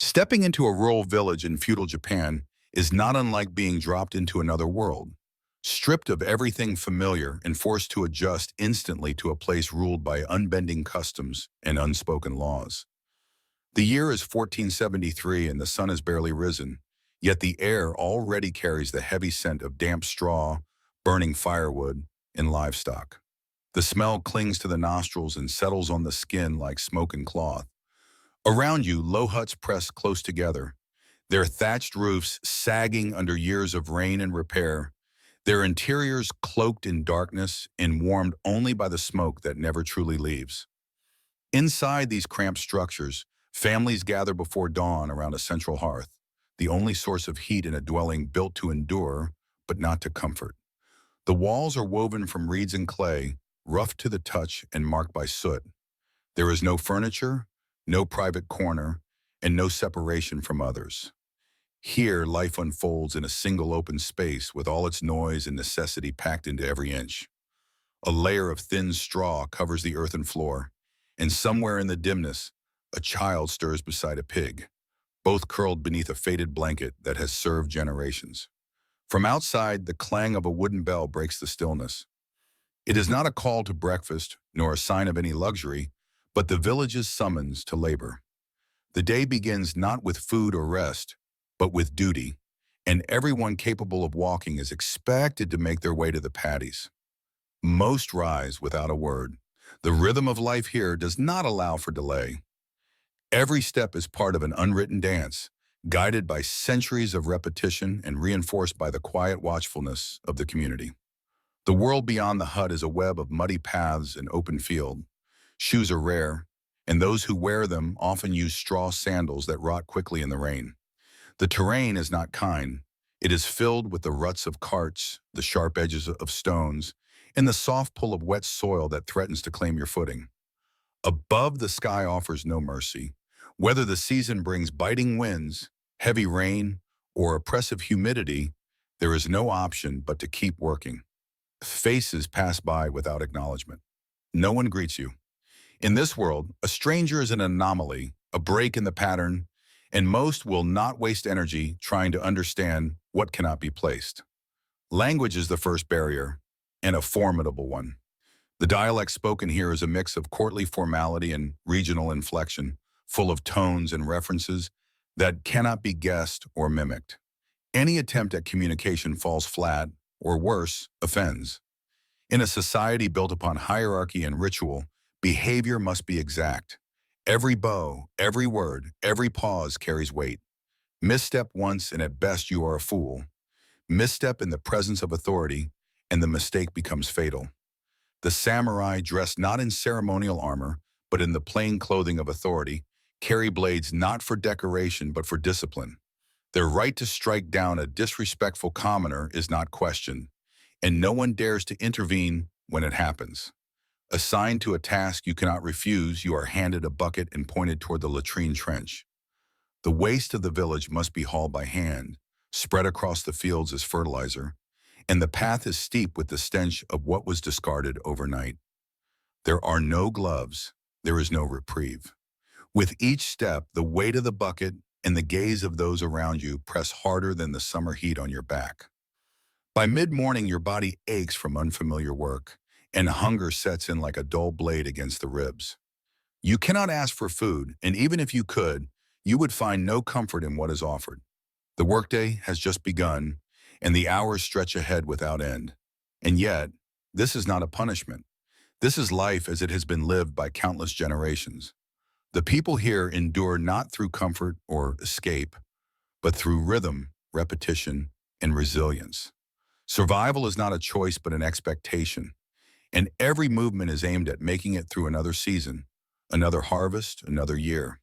Stepping into a rural village in feudal Japan is not unlike being dropped into another world, stripped of everything familiar and forced to adjust instantly to a place ruled by unbending customs and unspoken laws. The year is 1473 and the sun has barely risen, yet the air already carries the heavy scent of damp straw, burning firewood, and livestock. The smell clings to the nostrils and settles on the skin like smoke and cloth. Around you, low huts press close together, their thatched roofs sagging under years of rain and repair, their interiors cloaked in darkness and warmed only by the smoke that never truly leaves. Inside these cramped structures, families gather before dawn around a central hearth, the only source of heat in a dwelling built to endure, but not to comfort. The walls are woven from reeds and clay, rough to the touch and marked by soot. There is no furniture, no private corner, and no separation from others. Here, life unfolds in a single open space with all its noise and necessity packed into every inch. A layer of thin straw covers the earthen floor, and somewhere in the dimness, a child stirs beside a pig, both curled beneath a faded blanket that has served generations. From outside, the clang of a wooden bell breaks the stillness. It is not a call to breakfast, nor a sign of any luxury, but the village's summons to labor. The day begins not with food or rest, but with duty, and everyone capable of walking is expected to make their way to the paddies. Most rise without a word. The rhythm of life here does not allow for delay. Every step is part of an unwritten dance, guided by centuries of repetition and reinforced by the quiet watchfulness of the community. The world beyond the hut is a web of muddy paths and open field. Shoes are rare, and those who wear them often use straw sandals that rot quickly in the rain. The terrain is not kind. It is filled with the ruts of carts, the sharp edges of stones, and the soft pull of wet soil that threatens to claim your footing. Above, the sky offers no mercy. Whether the season brings biting winds, heavy rain, or oppressive humidity, there is no option but to keep working. Faces pass by without acknowledgement. No one greets you. In this world, a stranger is an anomaly, a break in the pattern, and most will not waste energy trying to understand what cannot be placed. Language is the first barrier, and a formidable one. The dialect spoken here is a mix of courtly formality and regional inflection, full of tones and references that cannot be guessed or mimicked. Any attempt at communication falls flat, or worse, offends. In a society built upon hierarchy and ritual, behavior must be exact. Every bow, every word, every pause carries weight. Misstep once and at best you are a fool. Misstep in the presence of authority and the mistake becomes fatal. The samurai, dressed not in ceremonial armor, but in the plain clothing of authority, carry blades not for decoration but for discipline. Their right to strike down a disrespectful commoner is not questioned, and no one dares to intervene when it happens. Assigned to a task you cannot refuse, you are handed a bucket and pointed toward the latrine trench. The waste of the village must be hauled by hand, spread across the fields as fertilizer, and the path is steep with the stench of what was discarded overnight. There are no gloves, there is no reprieve. With each step, the weight of the bucket and the gaze of those around you press harder than the summer heat on your back. By mid-morning, your body aches from unfamiliar work, and hunger sets in like a dull blade against the ribs. You cannot ask for food, and even if you could, you would find no comfort in what is offered. The workday has just begun, and the hours stretch ahead without end. And yet, this is not a punishment. This is life as it has been lived by countless generations. The people here endure not through comfort or escape, but through rhythm, repetition, and resilience. Survival is not a choice but an expectation, and every movement is aimed at making it through another season, another harvest, another year.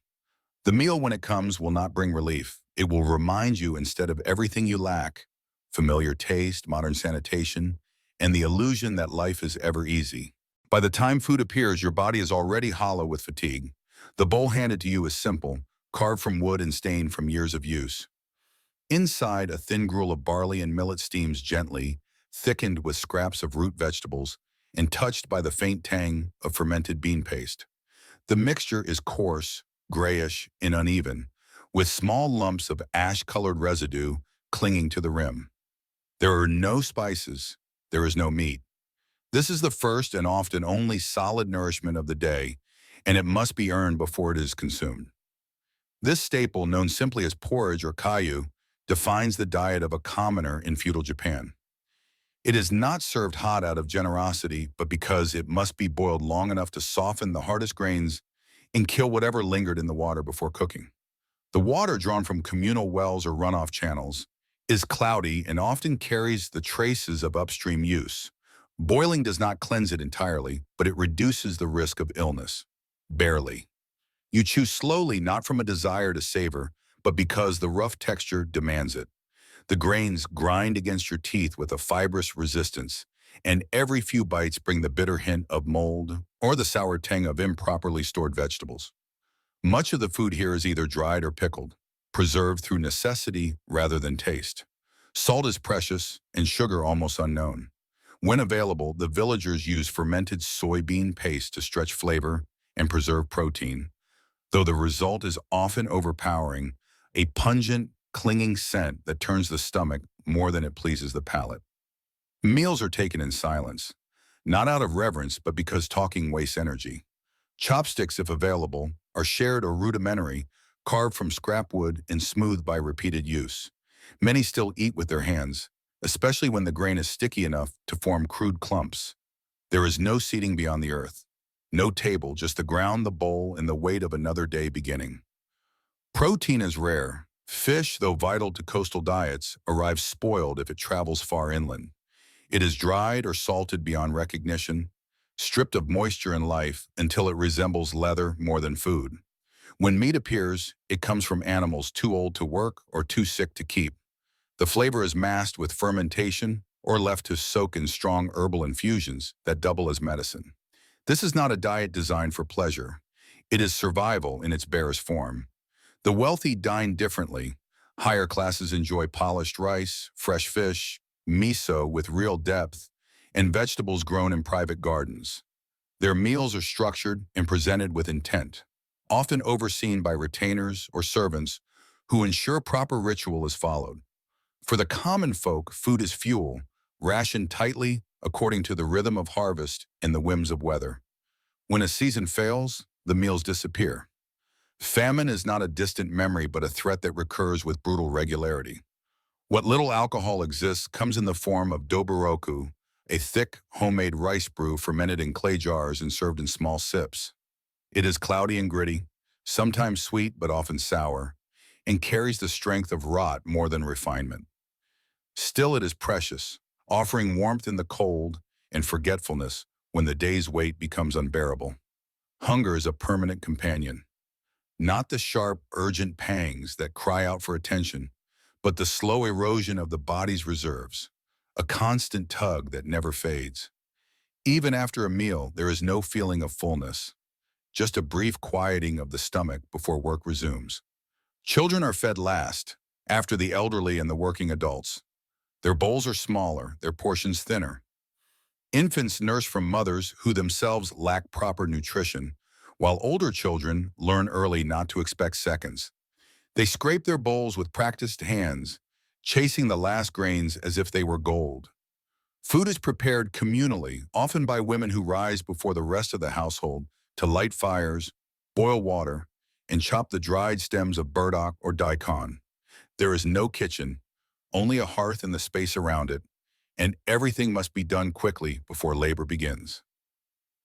The meal, when it comes, will not bring relief. It will remind you, instead of everything you lack, familiar taste, modern sanitation, and the illusion that life is ever easy. By the time food appears, your body is already hollow with fatigue. The bowl handed to you is simple, carved from wood and stained from years of use. Inside, a thin gruel of barley and millet steams gently, thickened with scraps of root vegetables, and touched by the faint tang of fermented bean paste. The mixture is coarse, grayish, and uneven, with small lumps of ash-colored residue clinging to the rim. There are no spices. There is no meat. This is the first and often only solid nourishment of the day, and it must be earned before it is consumed. This staple, known simply as porridge or kayu, defines the diet of a commoner in feudal Japan. It is not served hot out of generosity, but because it must be boiled long enough to soften the hardest grains and kill whatever lingered in the water before cooking. The water, drawn from communal wells or runoff channels, is cloudy and often carries the traces of upstream use. Boiling does not cleanse it entirely, but it reduces the risk of illness. Barely. You chew slowly, not from a desire to savor, but because the rough texture demands it. The grains grind against your teeth with a fibrous resistance, and every few bites bring the bitter hint of mold or the sour tang of improperly stored vegetables. Much of the food here is either dried or pickled, preserved through necessity rather than taste. Salt is precious and sugar almost unknown. When available, the villagers use fermented soybean paste to stretch flavor and preserve protein, though the result is often overpowering, a pungent, clinging scent that turns the stomach more than it pleases the palate. Meals are taken in silence, not out of reverence, but because talking wastes energy. Chopsticks, if available, are shared or rudimentary, carved from scrap wood and smoothed by repeated use. Many still eat with their hands, especially when the grain is sticky enough to form crude clumps. There is no seating beyond the earth. No table, just the ground, the bowl, and the weight of another day beginning. Protein is rare. Fish, though vital to coastal diets, arrives spoiled if it travels far inland. It is dried or salted beyond recognition, stripped of moisture and life until it resembles leather more than food. When meat appears, it comes from animals too old to work or too sick to keep. The flavor is masked with fermentation or left to soak in strong herbal infusions that double as medicine. This is not a diet designed for pleasure. It is survival in its barest form. The wealthy dine differently. Higher classes enjoy polished rice, fresh fish, miso with real depth, and vegetables grown in private gardens. Their meals are structured and presented with intent, often overseen by retainers or servants who ensure proper ritual is followed. For the common folk, food is fuel, rationed tightly according to the rhythm of harvest and the whims of weather. When a season fails, the meals disappear. Famine is not a distant memory, but a threat that recurs with brutal regularity. What little alcohol exists comes in the form of doboroku, a thick, homemade rice brew fermented in clay jars and served in small sips. It is cloudy and gritty, sometimes sweet but often sour, and carries the strength of rot more than refinement. Still, it is precious, offering warmth in the cold and forgetfulness when the day's weight becomes unbearable. Hunger is a permanent companion. Not the sharp, urgent pangs that cry out for attention, but the slow erosion of the body's reserves, a constant tug that never fades. Even after a meal, there is no feeling of fullness, just a brief quieting of the stomach before work resumes. Children are fed last, after the elderly and the working adults. Their bowls are smaller, their portions thinner. Infants nurse from mothers who themselves lack proper nutrition, while older children learn early not to expect seconds. They scrape their bowls with practiced hands, chasing the last grains as if they were gold. Food is prepared communally, often by women who rise before the rest of the household to light fires, boil water, and chop the dried stems of burdock or daikon. There is no kitchen, only a hearth and the space around it, and everything must be done quickly before labor begins.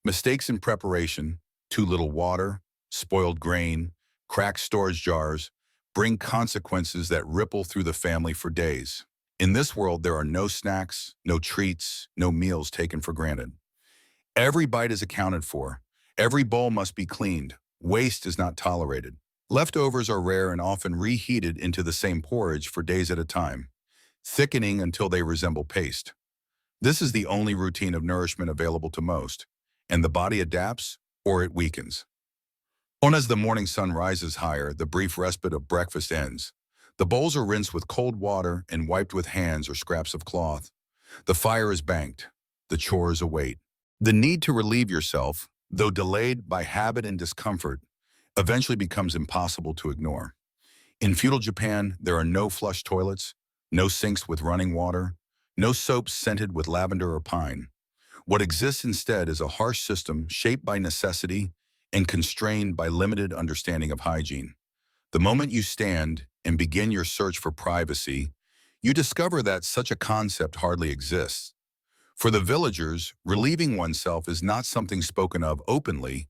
Mistakes in preparation, too little water, spoiled grain, cracked storage jars, bring consequences that ripple through the family for days. In this world, there are no snacks, no treats, no meals taken for granted. Every bite is accounted for. Every bowl must be cleaned. Waste is not tolerated. Leftovers are rare and often reheated into the same porridge for days at a time, thickening until they resemble paste. This is the only routine of nourishment available to most, and the body adapts or it weakens. As the morning sun rises higher, the brief respite of breakfast ends. The bowls are rinsed with cold water and wiped with hands or scraps of cloth. The fire is banked. The chores await. The need to relieve yourself, though delayed by habit and discomfort, eventually becomes impossible to ignore. In feudal Japan, there are no flush toilets, no sinks with running water, no soaps scented with lavender or pine. What exists instead is a harsh system shaped by necessity and constrained by limited understanding of hygiene. The moment you stand and begin your search for privacy, you discover that such a concept hardly exists. For the villagers, relieving oneself is not something spoken of openly,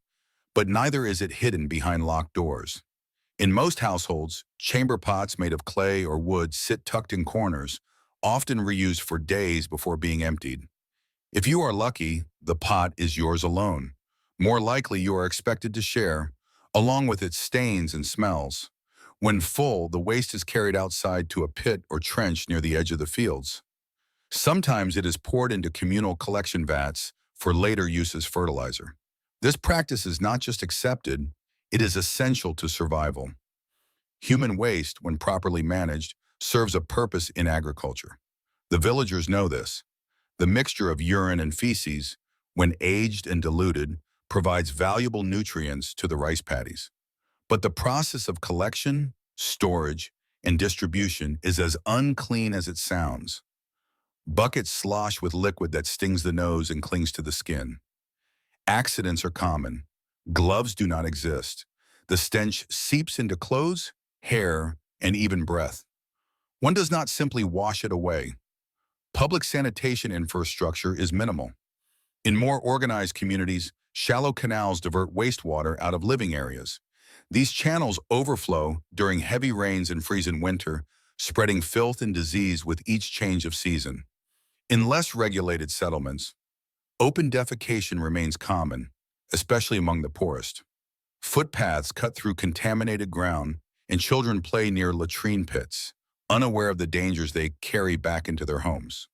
but neither is it hidden behind locked doors. In most households, chamber pots made of clay or wood sit tucked in corners, often reused for days before being emptied. If you are lucky, the pot is yours alone. More likely, you are expected to share, along with its stains and smells. When full, the waste is carried outside to a pit or trench near the edge of the fields. Sometimes it is poured into communal collection vats for later use as fertilizer. This practice is not just accepted, it is essential to survival. Human waste, when properly managed, serves a purpose in agriculture. The villagers know this. The mixture of urine and feces, when aged and diluted, provides valuable nutrients to the rice paddies. But the process of collection, storage, and distribution is as unclean as it sounds. Buckets slosh with liquid that stings the nose and clings to the skin. Accidents are common. Gloves do not exist. The stench seeps into clothes, hair, and even breath. One does not simply wash it away. Public sanitation infrastructure is minimal. In more organized communities, shallow canals divert wastewater out of living areas. These channels overflow during heavy rains and freeze in winter, spreading filth and disease with each change of season. In less regulated settlements, open defecation remains common, especially among the poorest. Footpaths cut through contaminated ground, and children play near latrine pits, unaware of the dangers they carry back into their homes.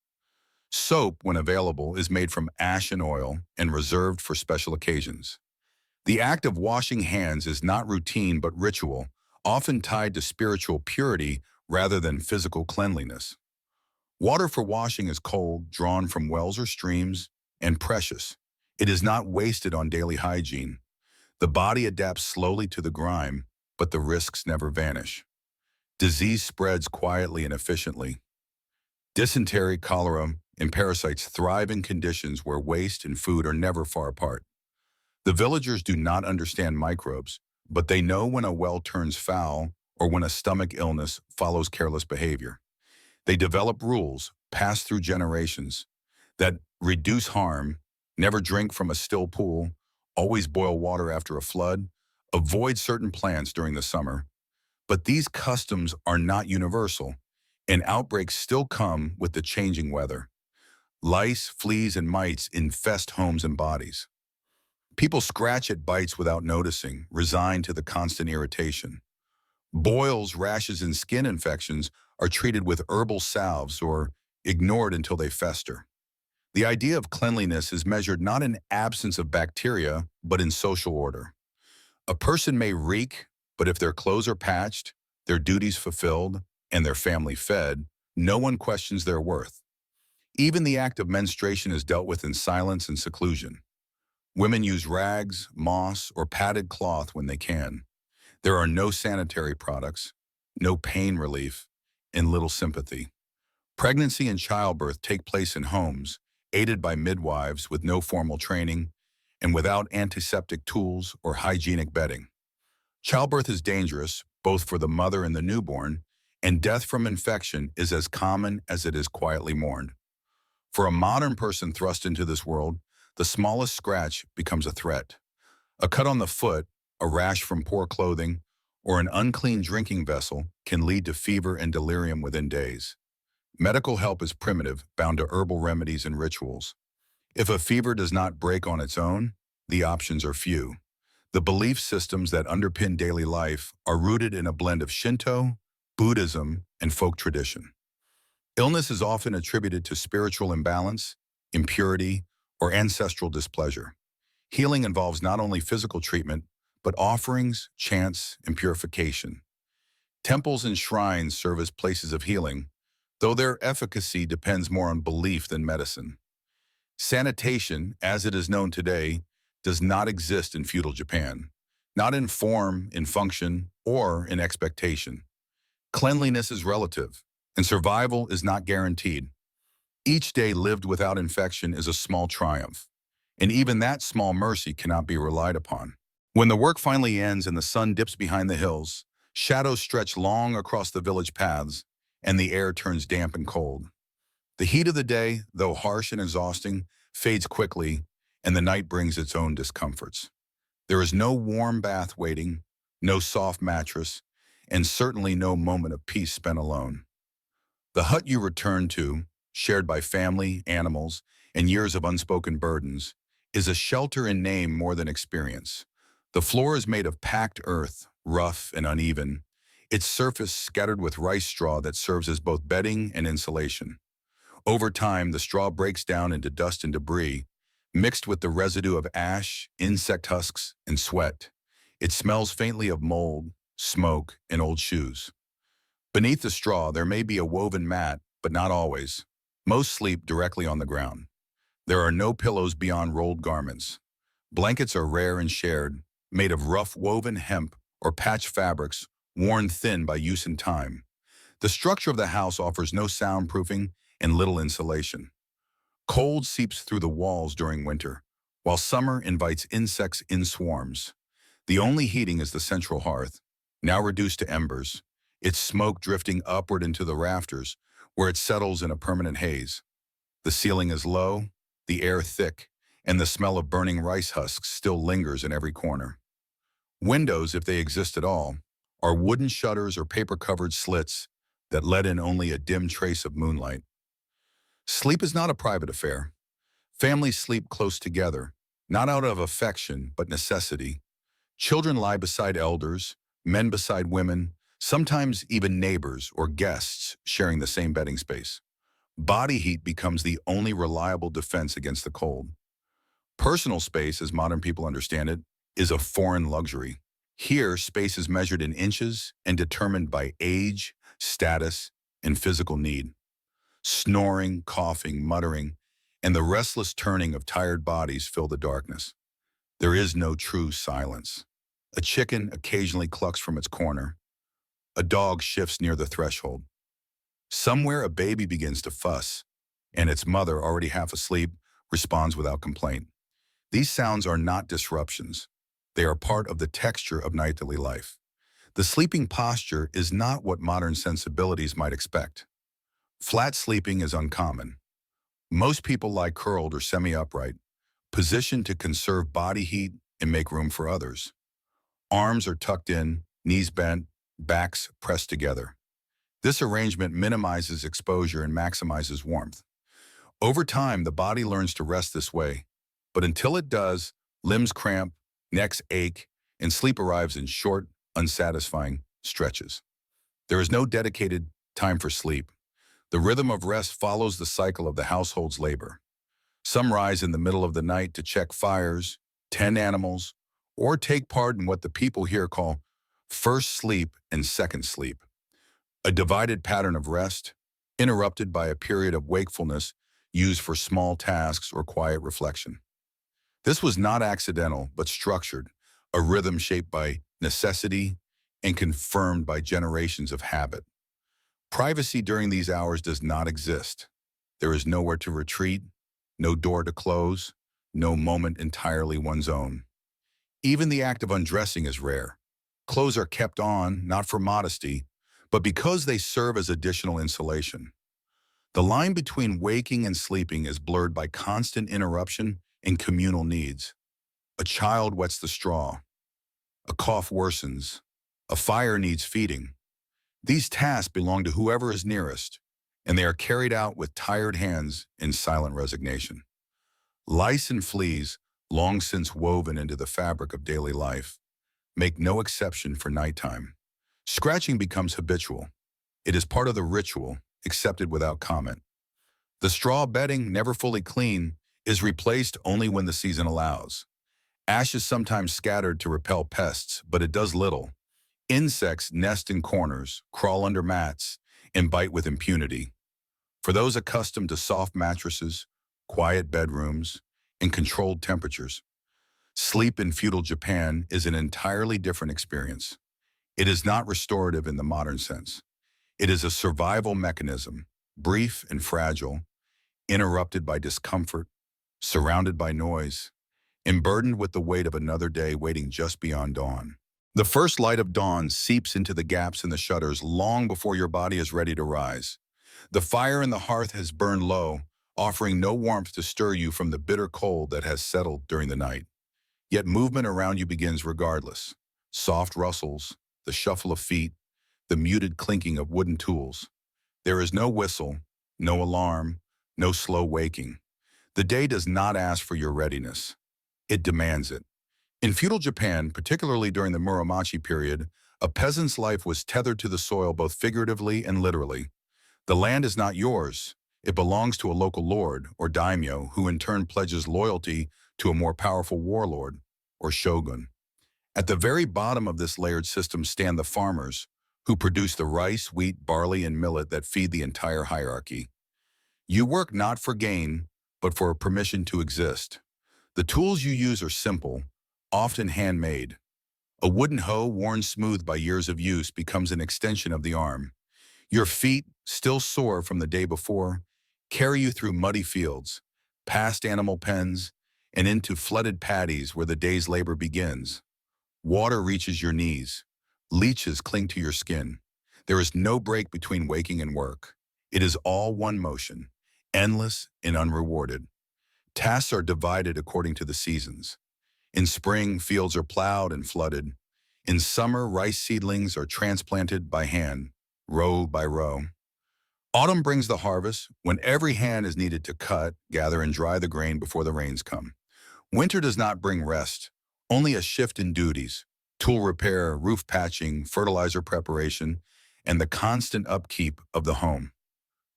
Soap, when available, is made from ash and oil and reserved for special occasions. The act of washing hands is not routine but ritual, often tied to spiritual purity rather than physical cleanliness. Water for washing is cold, drawn from wells or streams, and precious. It is not wasted on daily hygiene. The body adapts slowly to the grime, but the risks never vanish. Disease spreads quietly and efficiently. Dysentery, cholera, and parasites thrive in conditions where waste and food are never far apart. The villagers do not understand microbes, but they know when a well turns foul or when a stomach illness follows careless behavior. They develop rules, passed through generations, that reduce harm, never drink from a still pool, always boil water after a flood, avoid certain plants during the summer. But these customs are not universal, and outbreaks still come with the changing weather. Lice, fleas, and mites infest homes and bodies. People scratch at bites without noticing, resigned to the constant irritation. Boils, rashes, and skin infections are treated with herbal salves or ignored until they fester. The idea of cleanliness is measured not in absence of bacteria, but in social order. A person may reek, but if their clothes are patched, their duties fulfilled, and their family fed, no one questions their worth. Even the act of menstruation is dealt with in silence and seclusion. Women use rags, moss, or padded cloth when they can. There are no sanitary products, no pain relief, and little sympathy. Pregnancy and childbirth take place in homes, aided by midwives with no formal training and without antiseptic tools or hygienic bedding. Childbirth is dangerous, both for the mother and the newborn, and death from infection is as common as it is quietly mourned. For a modern person thrust into this world, the smallest scratch becomes a threat. A cut on the foot, a rash from poor clothing, or an unclean drinking vessel can lead to fever and delirium within days. Medical help is primitive, bound to herbal remedies and rituals. If a fever does not break on its own, the options are few. The belief systems that underpin daily life are rooted in a blend of Shinto, Buddhism, and folk tradition. Illness is often attributed to spiritual imbalance, impurity, or ancestral displeasure. Healing involves not only physical treatment, but offerings, chants, and purification. Temples and shrines serve as places of healing, though their efficacy depends more on belief than medicine. Sanitation, as it is known today, does not exist in feudal Japan, not in form, in function, or in expectation. Cleanliness is relative, and survival is not guaranteed. Each day lived without infection is a small triumph, and even that small mercy cannot be relied upon. When the work finally ends and the sun dips behind the hills, shadows stretch long across the village paths, and the air turns damp and cold. The heat of the day, though harsh and exhausting, fades quickly, and the night brings its own discomforts. There is no warm bath waiting, no soft mattress, and certainly no moment of peace spent alone. The hut you return to, shared by family, animals, and years of unspoken burdens, is a shelter in name more than experience. The floor is made of packed earth, rough and uneven, its surface scattered with rice straw that serves as both bedding and insulation. Over time, the straw breaks down into dust and debris, mixed with the residue of ash, insect husks, and sweat. It smells faintly of mold, smoke, and old shoes. Beneath the straw, there may be a woven mat, but not always. Most sleep directly on the ground. There are no pillows beyond rolled garments. Blankets are rare and shared, made of rough woven hemp or patch fabrics, worn thin by use and time. The structure of the house offers no soundproofing and little insulation. Cold seeps through the walls during winter, while summer invites insects in swarms. The only heating is the central hearth, now reduced to embers, its smoke drifting upward into the rafters, where it settles in a permanent haze. The ceiling is low, the air thick, and the smell of burning rice husks still lingers in every corner. Windows, if they exist at all, are wooden shutters or paper-covered slits that let in only a dim trace of moonlight. Sleep is not a private affair. Families sleep close together, not out of affection, but necessity. Children lie beside elders, men beside women, sometimes even neighbors or guests sharing the same bedding space. Body heat becomes the only reliable defense against the cold. Personal space, as modern people understand it, is a foreign luxury. Here, space is measured in inches and determined by age, status, and physical need. Snoring, coughing, muttering, and the restless turning of tired bodies fill the darkness. There is no true silence. A chicken occasionally clucks from its corner. A dog shifts near the threshold. Somewhere a baby begins to fuss, and its mother, already half asleep, responds without complaint. These sounds are not disruptions. They are part of the texture of nightly life. The sleeping posture is not what modern sensibilities might expect. Flat sleeping is uncommon. Most people lie curled or semi-upright, positioned to conserve body heat and make room for others. Arms are tucked in, knees bent, backs pressed together. This arrangement minimizes exposure and maximizes warmth. Over time, the body learns to rest this way, but until it does, limbs cramp, necks ache, and sleep arrives in short, unsatisfying stretches. There is no dedicated time for sleep. The rhythm of rest follows the cycle of the household's labor. Some rise in the middle of the night to check fires, tend animals, or take part in what the people here call first sleep and second sleep, a divided pattern of rest, interrupted by a period of wakefulness used for small tasks or quiet reflection. This was not accidental, but structured, a rhythm shaped by necessity and confirmed by generations of habit. Privacy during these hours does not exist. There is nowhere to retreat, no door to close, no moment entirely one's own. Even the act of undressing is rare. Clothes are kept on, not for modesty, but because they serve as additional insulation. The line between waking and sleeping is blurred by constant interruption and communal needs. A child wets the straw. A cough worsens. A fire needs feeding. These tasks belong to whoever is nearest, and they are carried out with tired hands in silent resignation. Lice and fleas, long since woven into the fabric of daily life, make no exception for nighttime. Scratching becomes habitual. It is part of the ritual, accepted without comment. The straw bedding, never fully clean, is replaced only when the season allows. Ash is sometimes scattered to repel pests, but it does little. Insects nest in corners, crawl under mats, and bite with impunity. For those accustomed to soft mattresses, quiet bedrooms, and controlled temperatures, sleep in feudal Japan is an entirely different experience. It is not restorative in the modern sense. It is a survival mechanism, brief and fragile, interrupted by discomfort, surrounded by noise, and burdened with the weight of another day waiting just beyond dawn. The first light of dawn seeps into the gaps in the shutters long before your body is ready to rise. The fire in the hearth has burned low, offering no warmth to stir you from the bitter cold that has settled during the night. Yet movement around you begins regardless. Soft rustles, the shuffle of feet, the muted clinking of wooden tools. There is no whistle, no alarm, no slow waking. The day does not ask for your readiness. It demands it. In feudal Japan, particularly during the Muromachi period, a peasant's life was tethered to the soil both figuratively and literally. The land is not yours. It belongs to a local lord, or daimyo, who in turn pledges loyalty to a more powerful warlord, or shogun. At the very bottom of this layered system stand the farmers, who produce the rice, wheat, barley, and millet that feed the entire hierarchy. You work not for gain, but for permission to exist. The tools you use are simple, often handmade. A wooden hoe worn smooth by years of use becomes an extension of the arm. Your feet, still sore from the day before, carry you through muddy fields, past animal pens, and into flooded paddies where the day's labor begins. Water reaches your knees. Leeches cling to your skin. There is no break between waking and work. It is all one motion, endless and unrewarded. Tasks are divided according to the seasons. In spring, fields are plowed and flooded. In summer, rice seedlings are transplanted by hand, row by row. Autumn brings the harvest, when every hand is needed to cut, gather, and dry the grain before the rains come. Winter does not bring rest, only a shift in duties: tool repair, roof patching, fertilizer preparation, and the constant upkeep of the home.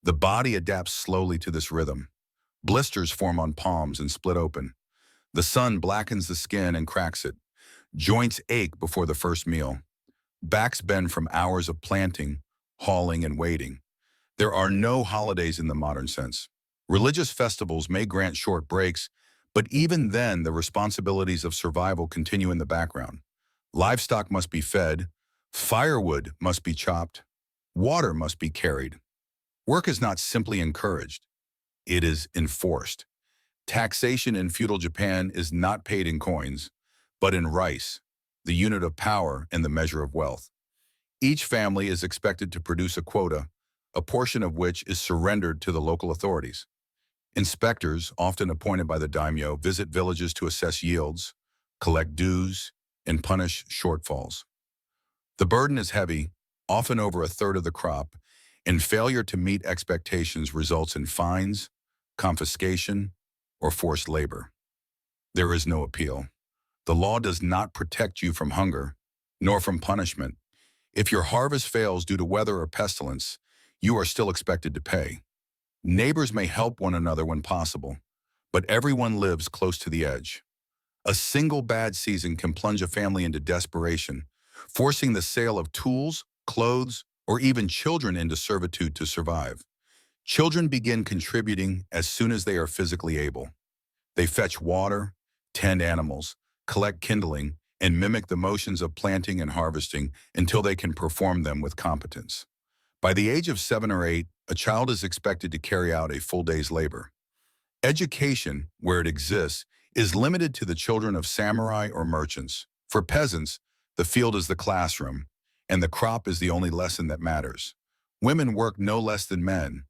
The body adapts slowly to this rhythm. Blisters form on palms and split open. The sun blackens the skin and cracks it. Joints ache before the first meal. Backs bend from hours of planting, hauling, and waiting. There are no holidays in the modern sense. Religious festivals may grant short breaks, but even then the responsibilities of survival continue in the background. Livestock must be fed, firewood must be chopped, water must be carried. Work is not simply encouraged, it is enforced. Taxation in feudal Japan is not paid in coins, but in rice, the unit of power and the measure of wealth. Each family is expected to produce a quota, a portion of which is surrendered to the local authorities. Inspectors, often appointed by the daimyo, visit villages to assess yields, collect dues, and punish shortfalls. The burden is heavy, often over a third of the crop, and failure to meet expectations results in fines, confiscation, or forced labor. There is no appeal. The law does not protect you from hunger, nor from punishment. If your harvest fails due to weather or pestilence, you are still expected to pay. Neighbors may help one another when possible, but everyone lives close to the edge. A single bad season can plunge a family into desperation, forcing the sale of tools, clothes, or even children into servitude to survive. Children begin contributing as soon as they are physically able. They fetch water, tend animals, collect kindling, and mimic the motions of planting and harvesting until they can perform them with competence. By the age of 7 or 8, a child is expected to carry out a full day's labor. Education, where it exists, is limited to the children of samurai or merchants. For peasants, the field is the classroom, and the crop is the only lesson that matters. Women work no less than men.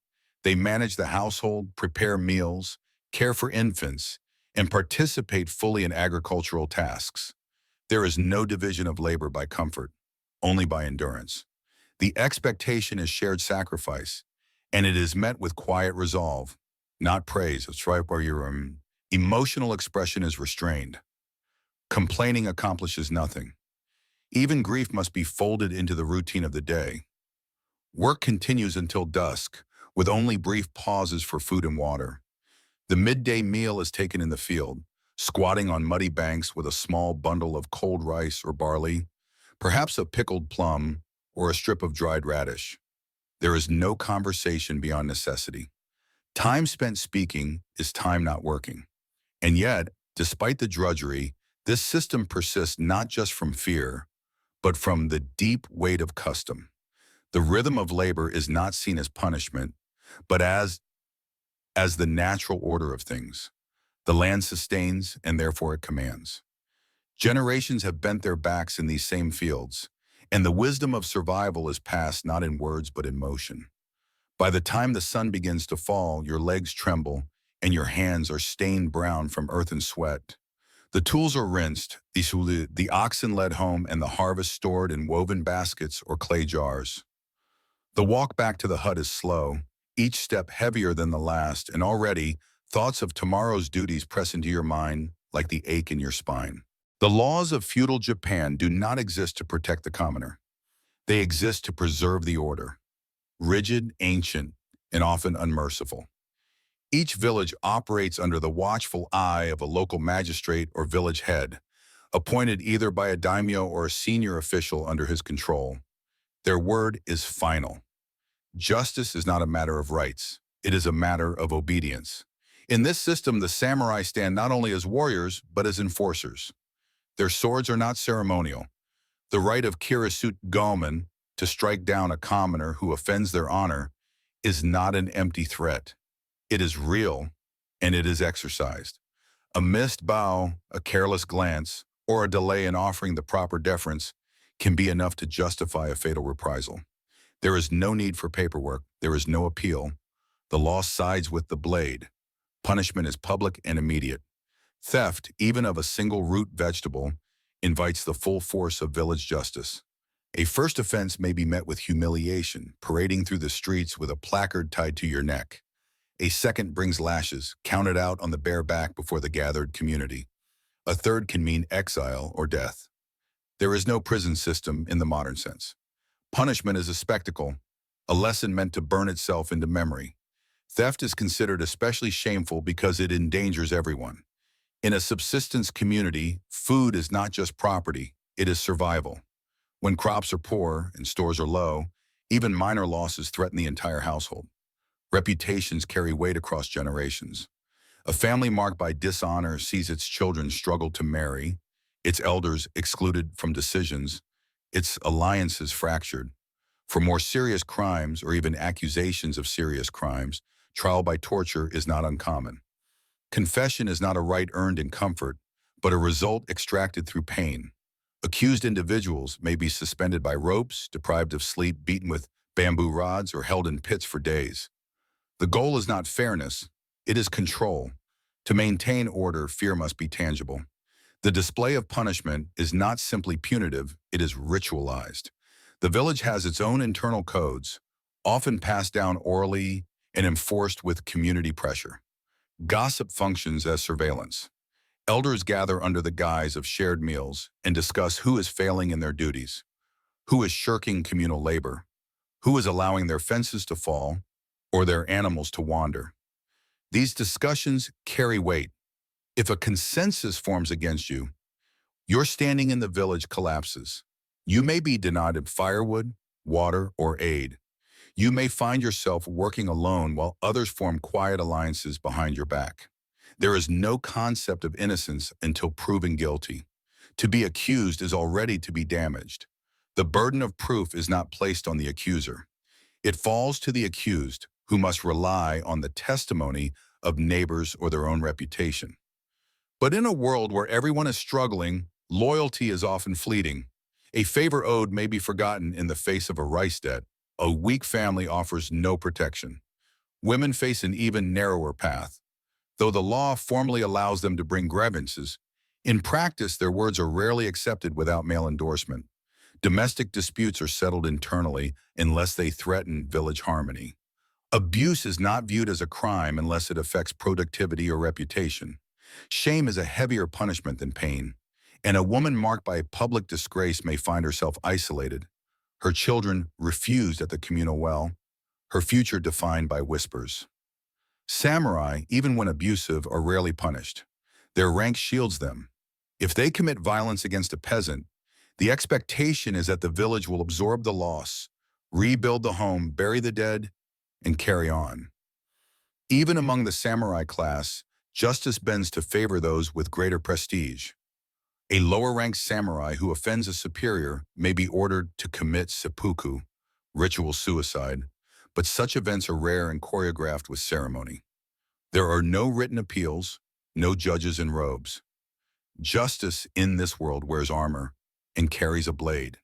They manage the household, prepare meals, care for infants, and participate fully in agricultural tasks. There is no division of labor by comfort, only by endurance. The expectation is shared sacrifice, and it is met with quiet resolve, not praise. It's right where your emotional expression is restrained. Complaining accomplishes nothing. Even grief must be folded into the routine of the day. Work continues until dusk, with only brief pauses for food and water. The midday meal is taken in the field, squatting on muddy banks with a small bundle of cold rice or barley, perhaps a pickled plum or a strip of dried radish. There is no conversation beyond necessity. Time spent speaking is time not working. And yet, despite the drudgery, this system persists not just from fear, but from the deep weight of custom. The rhythm of labor is not seen as punishment, but as the natural order of things. The land sustains, and therefore it commands. Generations have bent their backs in these same fields, and the wisdom of survival is passed not in words but in motion. By the time the sun begins to fall, your legs tremble, and your hands are stained brown from earth and sweat. The tools are rinsed, the oxen led home, and the harvest stored in woven baskets or clay jars. The walk back to the hut is slow, each step heavier than the last, and already thoughts of tomorrow's duties press into your mind like the ache in your spine. The laws of feudal Japan do not exist to protect the commoner. They exist to preserve the order. Rigid, ancient, and often unmerciful. Each village operates under the watchful eye of a local magistrate or village head, appointed either by a daimyo or a senior official under his control. Their word is final. Justice is not a matter of rights. It is a matter of obedience. In this system, the samurai stand not only as warriors, but as enforcers. Their swords are not ceremonial. The right of kirisuit gomen, to strike down a commoner who offends their honor, is not an empty threat. It is real, and it is exercised. A missed bow, a careless glance, or a delay in offering the proper deference can be enough to justify a fatal reprisal. There is no need for paperwork. There is no appeal. The law sides with the blade. Punishment is public and immediate. Theft, even of a single root vegetable, invites the full force of village justice. A first offense may be met with humiliation, parading through the streets with a placard tied to your neck. A second brings lashes, counted out on the bare back before the gathered community. A third can mean exile or death. There is no prison system in the modern sense. Punishment is a spectacle, a lesson meant to burn itself into memory. Theft is considered especially shameful because it endangers everyone. In a subsistence community, food is not just property, it is survival. When crops are poor and stores are low, even minor losses threaten the entire household. Reputations carry weight across generations. A family marked by dishonor sees its children struggle to marry, its elders excluded from decisions, its alliances fractured. For more serious crimes or even accusations of serious crimes, trial by torture is not uncommon. Confession is not a right earned in comfort, but a result extracted through pain. Accused individuals may be suspended by ropes, deprived of sleep, beaten with bamboo rods, or held in pits for days. The goal is not fairness, it is control. To maintain order, fear must be tangible. The display of punishment is not simply punitive, it is ritualized. The village has its own internal codes, often passed down orally and enforced with community pressure. Gossip functions as surveillance. Elders gather under the guise of shared meals and discuss who is failing in their duties, who is shirking communal labor, who is allowing their fences to fall or their animals to wander. These discussions carry weight. If a consensus forms against you, your standing in the village collapses. You may be denied firewood, water, or aid. You may find yourself working alone while others form quiet alliances behind your back. There is no concept of innocence until proven guilty. To be accused is already to be damaged. The burden of proof is not placed on the accuser. It falls to the accused, who must rely on the testimony of neighbors or their own reputation. But in a world where everyone is struggling, loyalty is often fleeting. A favor owed may be forgotten in the face of a rice debt. A weak family offers no protection. Women face an even narrower path. Though the law formally allows them to bring grievances, in practice their words are rarely accepted without male endorsement. Domestic disputes are settled internally unless they threaten village harmony. Abuse is not viewed as a crime unless it affects productivity or reputation. Shame is a heavier punishment than pain, and a woman marked by public disgrace may find herself isolated, her children refused at the communal well, her future defined by whispers. Samurai, even when abusive, are rarely punished. Their rank shields them. If they commit violence against a peasant, the expectation is that the village will absorb the loss, rebuild the home, bury the dead, and carry on. Even among the samurai class, justice bends to favor those with greater prestige. A lower-ranked samurai who offends a superior may be ordered to commit seppuku, ritual suicide, but such events are rare and choreographed with ceremony. There are no written appeals, no judges in robes. Justice in this world wears armor and carries a blade.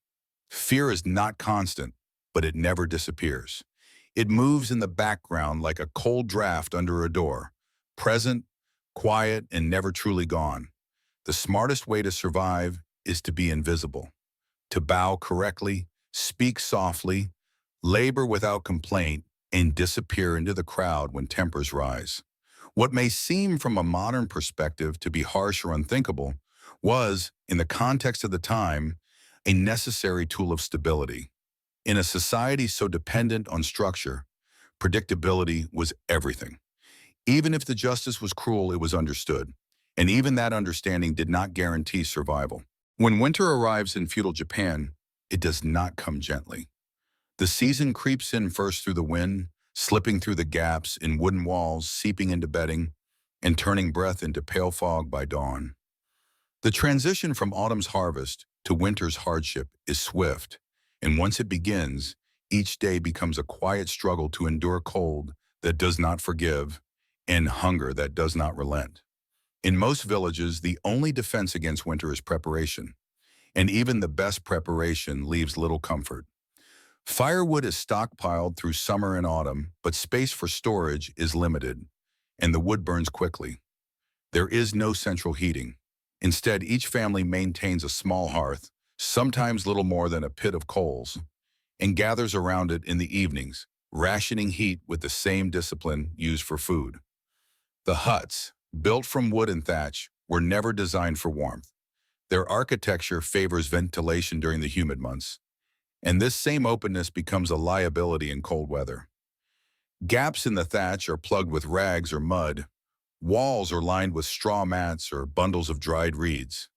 Fear is not constant, but it never disappears. It moves in the background like a cold draft under a door, present, quiet, and never truly gone. The smartest way to survive is to be invisible, to bow correctly, speak softly, labor without complaint, and disappear into the crowd when tempers rise. What may seem from a modern perspective to be harsh or unthinkable was, in the context of the time, a necessary tool of stability. In a society so dependent on structure, predictability was everything. Even if the justice was cruel, it was understood. And even that understanding did not guarantee survival. When winter arrives in feudal Japan, it does not come gently. The season creeps in first through the wind, slipping through the gaps in wooden walls, seeping into bedding, and turning breath into pale fog by dawn. The transition from autumn's harvest to winter's hardship is swift, and once it begins, each day becomes a quiet struggle to endure cold that does not forgive and hunger that does not relent. In most villages, the only defense against winter is preparation, and even the best preparation leaves little comfort. Firewood is stockpiled through summer and autumn, but space for storage is limited, and the wood burns quickly. There is no central heating. Instead, each family maintains a small hearth, sometimes little more than a pit of coals, and gathers around it in the evenings, rationing heat with the same discipline used for food. The huts, built from wood and thatch, were never designed for warmth. Their architecture favors ventilation during the humid months, and this same openness becomes a liability in cold weather. Gaps in the thatch are plugged with rags or mud. Walls are lined with straw mats or bundles of dried reeds.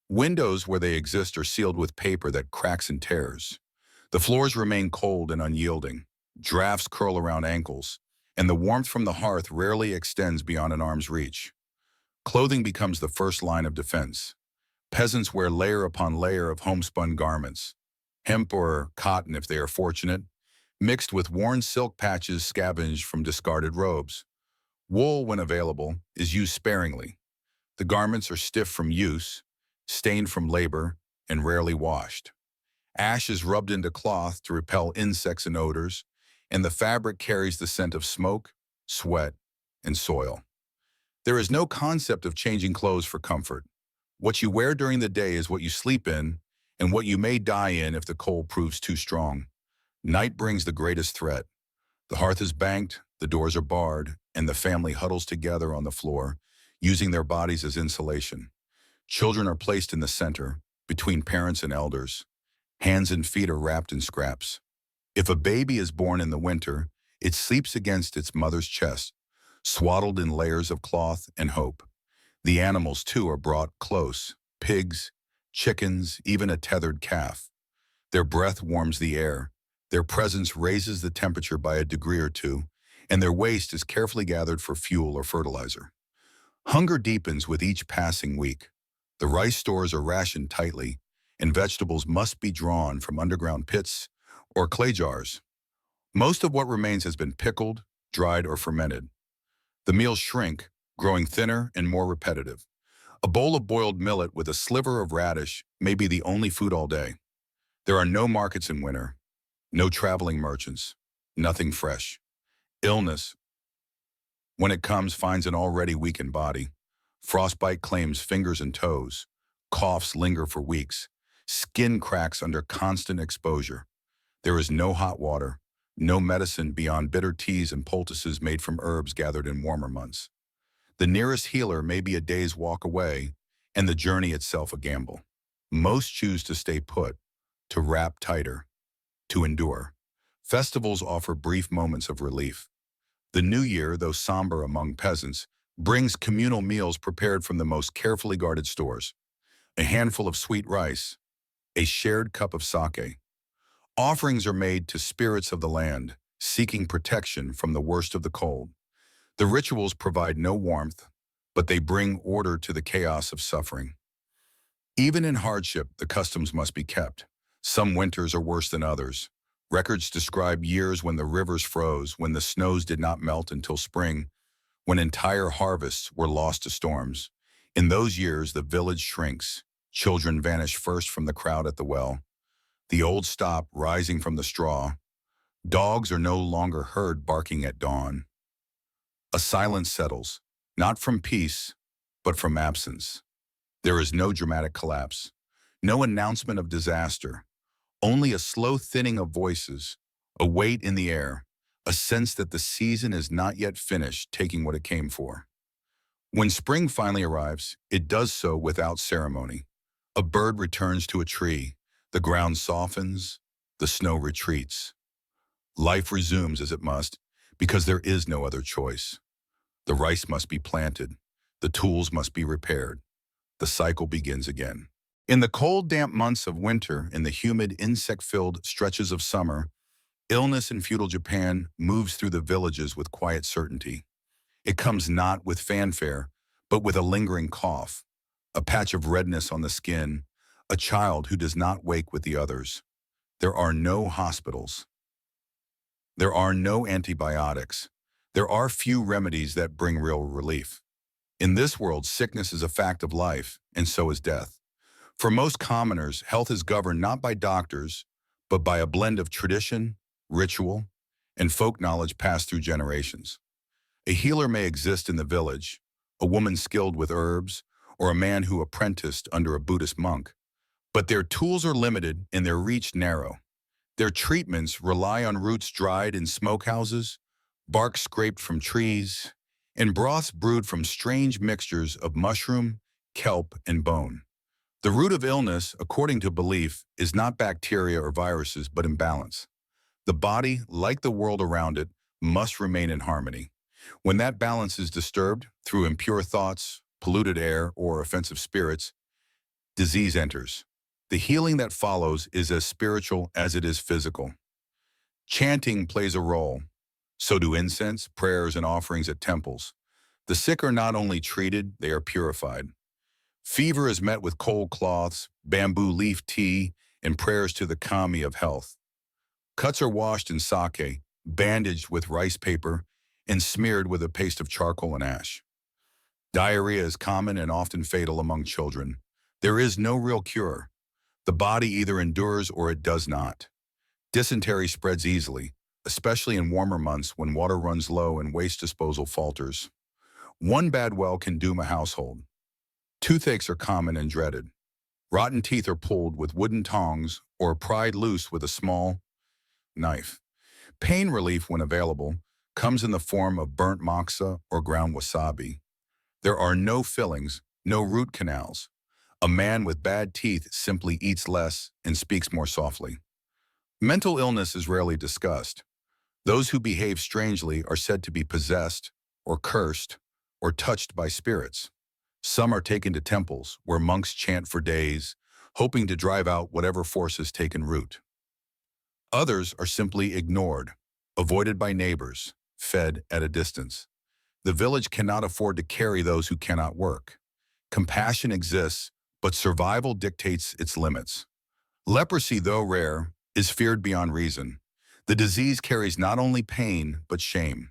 Windows, where they exist, are sealed with paper that cracks and tears. The floors remain cold and unyielding. Drafts curl around ankles, and the warmth from the hearth rarely extends beyond an arm's reach. Clothing becomes the first line of defense. Peasants wear layer upon layer of homespun garments, hemp or cotton if they are fortunate, mixed with worn silk patches scavenged from discarded robes. Wool, when available, is used sparingly. The garments are stiff from use, stained from labor, and rarely washed. Ash is rubbed into cloth to repel insects and odors, and the fabric carries the scent of smoke, sweat, and soil. There is no concept of changing clothes for comfort. What you wear during the day is what you sleep in, and what you may die in if the cold proves too strong. Night brings the greatest threat. The hearth is banked, the doors are barred, and the family huddles together on the floor, using their bodies as insulation. Children are placed in the center, between parents and elders. Hands and feet are wrapped in scraps. If a baby is born in the winter, it sleeps against its mother's chest, swaddled in layers of cloth and hope. The animals, too, are brought close: pigs, chickens, even a tethered calf. Their breath warms the air. Their presence raises the temperature by a degree or two, and their waste is carefully gathered for fuel or fertilizer. Hunger deepens with each passing week. The rice stores are rationed tightly, and vegetables must be drawn from underground pits or clay jars. Most of what remains has been pickled, dried, or fermented. The meals shrink, growing thinner and more repetitive. A bowl of boiled millet with a sliver of radish may be the only food all day. There are no markets in winter, no traveling merchants, nothing fresh. Illness, when it comes, finds an already weakened body. Frostbite claims fingers and toes. Coughs linger for weeks. Skin cracks under constant exposure. There is no hot water, no medicine beyond bitter teas and poultices made from herbs gathered in warmer months. The nearest healer may be a day's walk away, and the journey itself a gamble. Most choose to stay put, to wrap tighter, to endure. Festivals offer brief moments of relief. The New Year, though somber among peasants, brings communal meals prepared from the most carefully guarded stores. A handful of sweet rice, a shared cup of sake. Offerings are made to spirits of the land, seeking protection from the worst of the cold. The rituals provide no warmth, but they bring order to the chaos of suffering. Even in hardship, the customs must be kept. Some winters are worse than others. Records describe years when the rivers froze, when the snows did not melt until spring, when entire harvests were lost to storms. In those years, the village shrinks. Children vanish first from the crowd at the well. The old stop rising from the straw. Dogs are no longer heard barking at dawn. A silence settles, not from peace, but from absence. There is no dramatic collapse, no announcement of disaster, only a slow thinning of voices, a weight in the air, a sense that the season is not yet finished taking what it came for. When spring finally arrives, it does so without ceremony. A bird returns to a tree, the ground softens, the snow retreats. Life resumes as it must, because there is no other choice. The rice must be planted, the tools must be repaired. The cycle begins again. In the cold, damp months of winter, in the humid, insect-filled stretches of summer, illness in feudal Japan moves through the villages with quiet certainty. It comes not with fanfare, but with a lingering cough, a patch of redness on the skin, a child who does not wake with the others. There are no hospitals. There are no antibiotics. There are few remedies that bring real relief. In this world, sickness is a fact of life, and so is death. For most commoners, health is governed not by doctors, but by a blend of tradition, ritual, and folk knowledge passed through generations. A healer may exist in the village, a woman skilled with herbs, or a man who apprenticed under a Buddhist monk. But their tools are limited and their reach narrow. Their treatments rely on roots dried in smokehouses, bark scraped from trees, and broths brewed from strange mixtures of mushroom, kelp, and bone. The root of illness, according to belief, is not bacteria or viruses, but imbalance. The body, like the world around it, must remain in harmony. When that balance is disturbed through impure thoughts, polluted air, or offensive spirits, disease enters. The healing that follows is as spiritual as it is physical. Chanting plays a role. So do incense, prayers, and offerings at temples. The sick are not only treated, they are purified. Fever is met with cold cloths, bamboo leaf tea, and prayers to the kami of health. Cuts are washed in sake, bandaged with rice paper, and smeared with a paste of charcoal and ash. Diarrhea is common and often fatal among children. There is no real cure. The body either endures or it does not. Dysentery spreads easily, especially in warmer months when water runs low and waste disposal falters. One bad well can doom a household. Toothaches are common and dreaded. Rotten teeth are pulled with wooden tongs or pried loose with a small knife. Pain relief, when available, comes in the form of burnt moxa or ground wasabi. There are no fillings, no root canals. A man with bad teeth simply eats less and speaks more softly. Mental illness is rarely discussed. Those who behave strangely are said to be possessed or cursed or touched by spirits. Some are taken to temples where monks chant for days, hoping to drive out whatever force has taken root. Others are simply ignored, avoided by neighbors, fed at a distance. The village cannot afford to carry those who cannot work. Compassion exists, but survival dictates its limits. Leprosy, though rare, is feared beyond reason. The disease carries not only pain, but shame.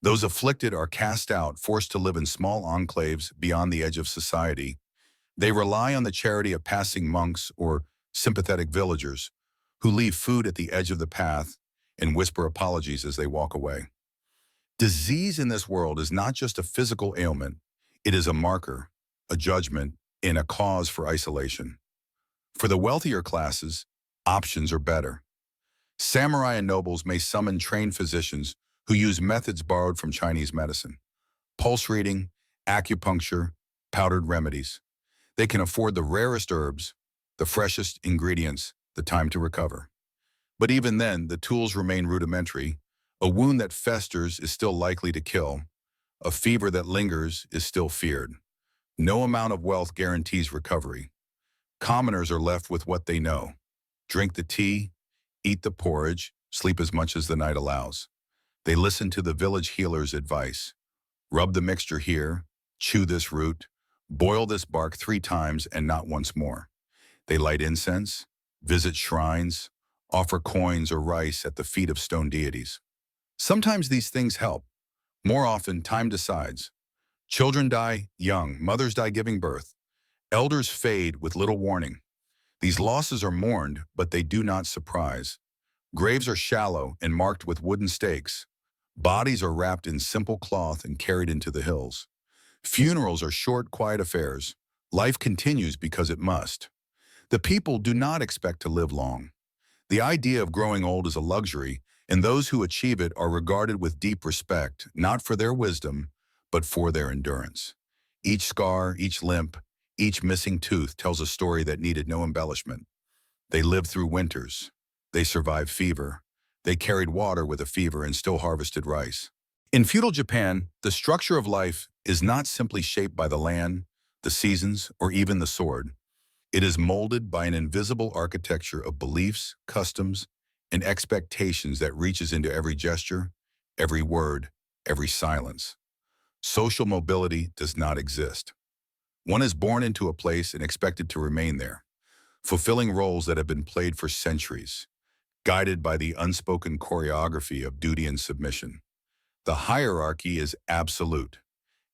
Those afflicted are cast out, forced to live in small enclaves beyond the edge of society. They rely on the charity of passing monks or sympathetic villagers who leave food at the edge of the path and whisper apologies as they walk away. Disease in this world is not just a physical ailment. It is a marker, a judgment, and a cause for isolation. For the wealthier classes, options are better. Samurai and nobles may summon trained physicians who use methods borrowed from Chinese medicine. Pulse reading, acupuncture, powdered remedies. They can afford the rarest herbs, the freshest ingredients, the time to recover. But even then, the tools remain rudimentary. A wound that festers is still likely to kill. A fever that lingers is still feared. No amount of wealth guarantees recovery. Commoners are left with what they know. Drink the tea, eat the porridge, sleep as much as the night allows. They listen to the village healer's advice. Rub the mixture here, chew this root, boil this bark 3 times and not once more. They light incense, visit shrines, offer coins or rice at the feet of stone deities. Sometimes these things help. More often, time decides. Children die young, mothers die giving birth. Elders fade with little warning. These losses are mourned, but they do not surprise. Graves are shallow and marked with wooden stakes. Bodies are wrapped in simple cloth and carried into the hills. Funerals are short, quiet affairs. Life continues because it must. The people do not expect to live long. The idea of growing old is a luxury, and those who achieve it are regarded with deep respect, not for their wisdom, but for their endurance. Each scar, each limp, each missing tooth tells a story that needed no embellishment. They lived through winters. They survived fever. They carried water with a fever and still harvested rice. In feudal Japan, the structure of life is not simply shaped by the land, the seasons, or even the sword. It is molded by an invisible architecture of beliefs, customs, and expectations that reaches into every gesture, every word, every silence. Social mobility does not exist. One is born into a place and expected to remain there, fulfilling roles that have been played for centuries, guided by the unspoken choreography of duty and submission. The hierarchy is absolute.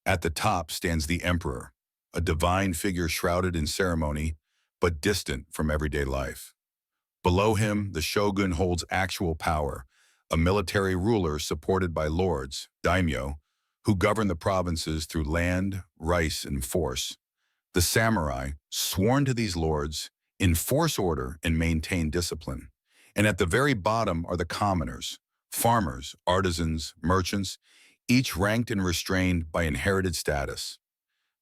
At the top stands the emperor, a divine figure shrouded in ceremony, but distant from everyday life. Below him, the shogun holds actual power, a military ruler supported by lords, daimyo, who govern the provinces through land, rice, and force. The samurai, sworn to these lords, enforce order and maintain discipline. And at the very bottom are the commoners, farmers, artisans, merchants, each ranked and restrained by inherited status.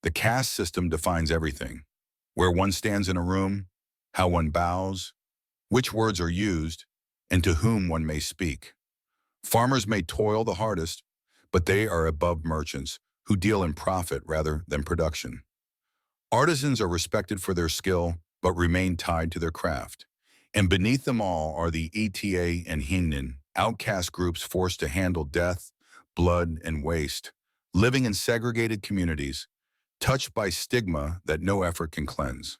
The caste system defines everything: where one stands in a room, how one bows, which words are used, and to whom one may speak. Farmers may toil the hardest, but they are above merchants who deal in profit rather than production. Artisans are respected for their skill, but remain tied to their craft. And beneath them all are the ETA and Hingnin, outcast groups forced to handle death, blood, and waste, living in segregated communities, touched by stigma that no effort can cleanse.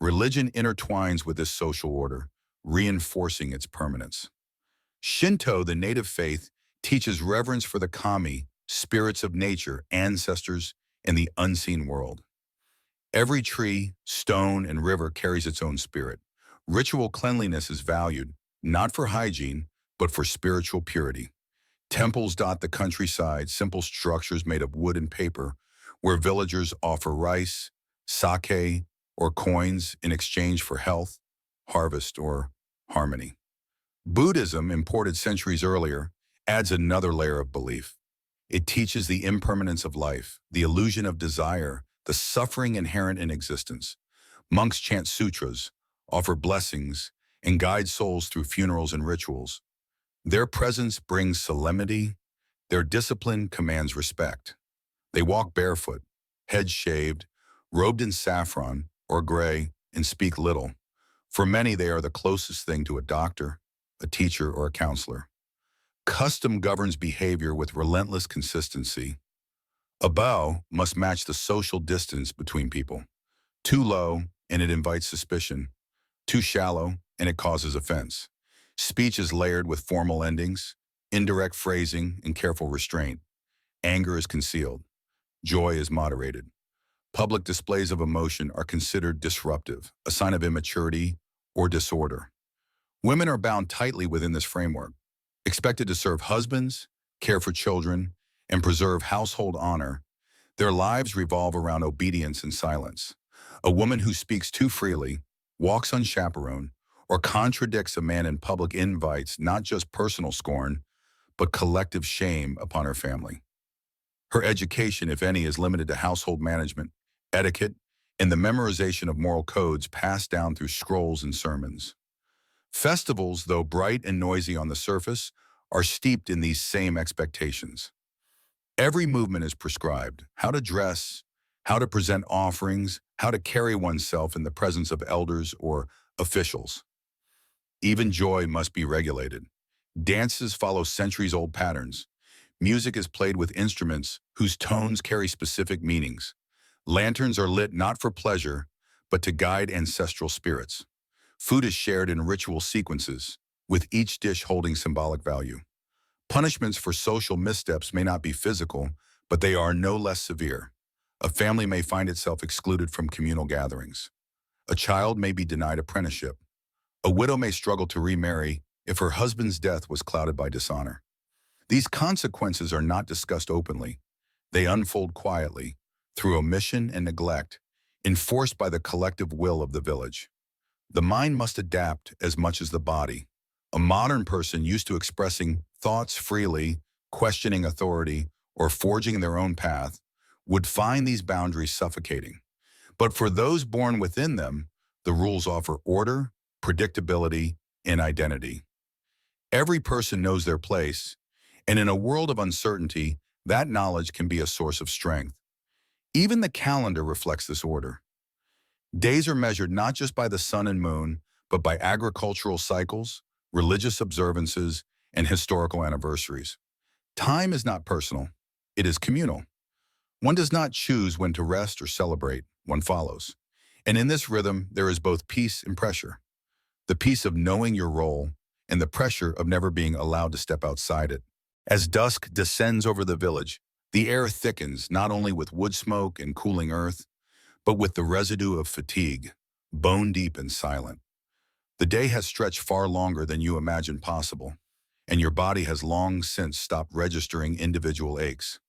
Religion intertwines with this social order, reinforcing its permanence. Shinto, the native faith, teaches reverence for the kami, spirits of nature, ancestors, and the unseen world. Every tree, stone, and river carries its own spirit. Ritual cleanliness is valued, not for hygiene, but for spiritual purity. Temples dot the countryside, simple structures made of wood and paper, where villagers offer rice, sake, or coins in exchange for health, harvest, or harmony. Buddhism, imported centuries earlier, adds another layer of belief. It teaches the impermanence of life, the illusion of desire, the suffering inherent in existence. Monks chant sutras, offer blessings, and guide souls through funerals and rituals. Their presence brings solemnity. Their discipline commands respect. They walk barefoot, heads shaved, robed in saffron or gray, and speak little. For many, they are the closest thing to a doctor, a teacher, or a counselor. Custom governs behavior with relentless consistency. A bow must match the social distance between people. Too low, and it invites suspicion. Too shallow, and it causes offense. Speech is layered with formal endings, indirect phrasing, and careful restraint. Anger is concealed. Joy is moderated. Public displays of emotion are considered disruptive, a sign of immaturity or disorder. Women are bound tightly within this framework, expected to serve husbands, care for children, and preserve household honor. Their lives revolve around obedience and silence. A woman who speaks too freely, walks unchaperoned, or contradicts a man in public invites not just personal scorn, but collective shame upon her family. Her education, if any, is limited to household management, etiquette, and the memorization of moral codes passed down through scrolls and sermons. Festivals, though bright and noisy on the surface, are steeped in these same expectations. Every movement is prescribed: how to dress, how to present offerings, how to carry oneself in the presence of elders or officials. Even joy must be regulated. Dances follow centuries-old patterns. Music is played with instruments whose tones carry specific meanings. Lanterns are lit not for pleasure, but to guide ancestral spirits. Food is shared in ritual sequences, with each dish holding symbolic value. Punishments for social missteps may not be physical, but they are no less severe. A family may find itself excluded from communal gatherings. A child may be denied apprenticeship. A widow may struggle to remarry if her husband's death was clouded by dishonor. These consequences are not discussed openly. They unfold quietly, through omission and neglect, enforced by the collective will of the village. The mind must adapt as much as the body. A modern person used to expressing thoughts freely, questioning authority, or forging their own path would find these boundaries suffocating. But for those born within them, the rules offer order, predictability, and identity. Every person knows their place, and in a world of uncertainty, that knowledge can be a source of strength. Even the calendar reflects this order. Days are measured not just by the sun and moon, but by agricultural cycles, religious observances, and historical anniversaries. Time is not personal, it is communal. One does not choose when to rest or celebrate, one follows. And in this rhythm, there is both peace and pressure. The peace of knowing your role, and the pressure of never being allowed to step outside it. As dusk descends over the village, the air thickens not only with wood smoke and cooling earth, but with the residue of fatigue, bone deep and silent. The day has stretched far longer than you imagined possible, and your body has long since stopped registering individual aches.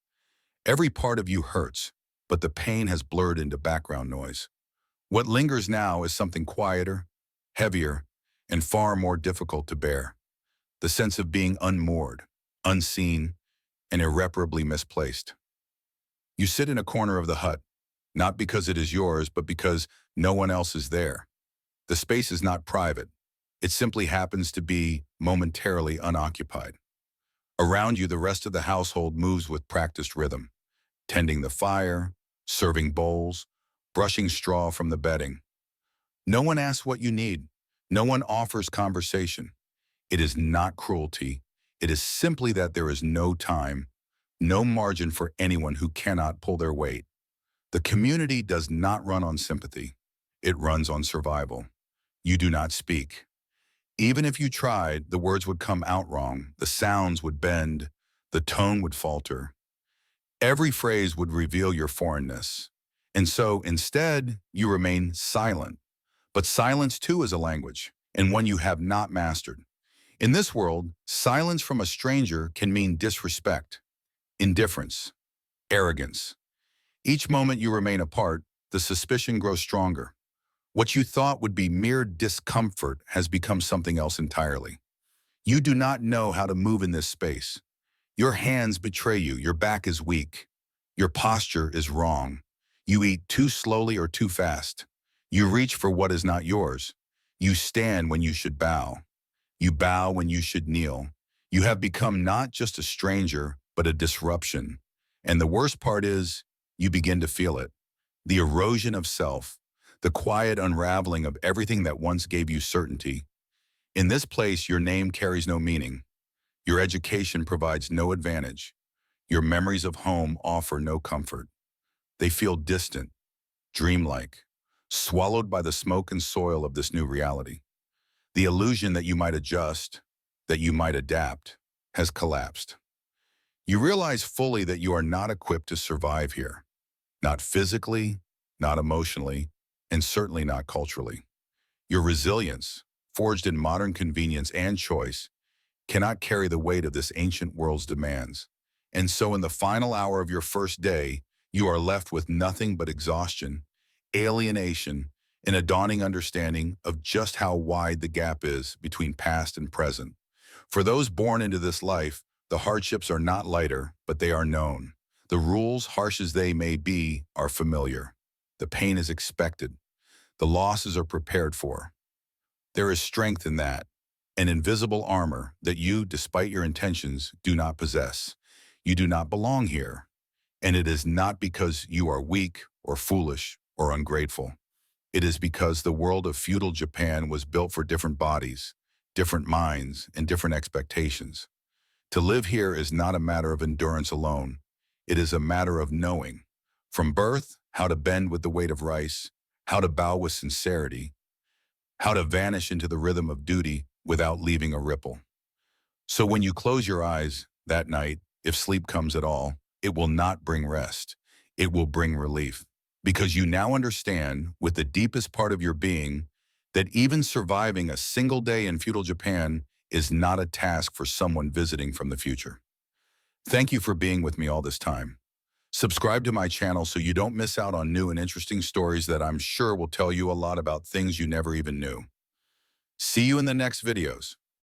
Every part of you hurts, but the pain has blurred into background noise. What lingers now is something quieter, heavier, and far more difficult to bear. The sense of being unmoored, unseen, and irreparably misplaced. You sit in a corner of the hut, not because it is yours, but because no one else is there. The space is not private. It simply happens to be momentarily unoccupied. Around you, the rest of the household moves with practiced rhythm, tending the fire, serving bowls, brushing straw from the bedding. No one asks what you need. No one offers conversation. It is not cruelty. It is simply that there is no time, no margin for anyone who cannot pull their weight. The community does not run on sympathy. It runs on survival. You do not speak. Even if you tried, the words would come out wrong, the sounds would bend, the tone would falter. Every phrase would reveal your foreignness. And so, instead, you remain silent. But silence, too, is a language, and one you have not mastered. In this world, silence from a stranger can mean disrespect, indifference, arrogance. Each moment you remain apart, the suspicion grows stronger. What you thought would be mere discomfort has become something else entirely. You do not know how to move in this space. Your hands betray you, your back is weak. Your posture is wrong. You eat too slowly or too fast. You reach for what is not yours. You stand when you should bow. You bow when you should kneel. You have become not just a stranger, but a disruption. And the worst part is, you begin to feel it. The erosion of self, the quiet unraveling of everything that once gave you certainty. In this place, your name carries no meaning. Your education provides no advantage. Your memories of home offer no comfort. They feel distant, dreamlike, swallowed by the smoke and soil of this new reality. The illusion that you might adjust, that you might adapt, has collapsed. You realize fully that you are not equipped to survive here. Not physically, not emotionally, and certainly not culturally. Your resilience, forged in modern convenience and choice, cannot carry the weight of this ancient world's demands. And so in the final hour of your first day, you are left with nothing but exhaustion, alienation, and a dawning understanding of just how wide the gap is between past and present. For those born into this life, the hardships are not lighter, but they are known. The rules, harsh as they may be, are familiar. The pain is expected. The losses are prepared for. There is strength in that, an invisible armor that you, despite your intentions, do not possess. You do not belong here. And it is not because you are weak or foolish or ungrateful. It is because the world of feudal Japan was built for different bodies, different minds, and different expectations. To live here is not a matter of endurance alone. It is a matter of knowing. From birth, how to bend with the weight of rice, how to bow with sincerity, how to vanish into the rhythm of duty without leaving a ripple. So when you close your eyes that night, if sleep comes at all, it will not bring rest. It will bring relief. Because you now understand, with the deepest part of your being, that even surviving a single day in feudal Japan is not a task for someone visiting from the future. Thank you for being with me all this time. Subscribe to my channel so you don't miss out on new and interesting stories that I'm sure will tell you a lot about things you never even knew. See you in the next videos.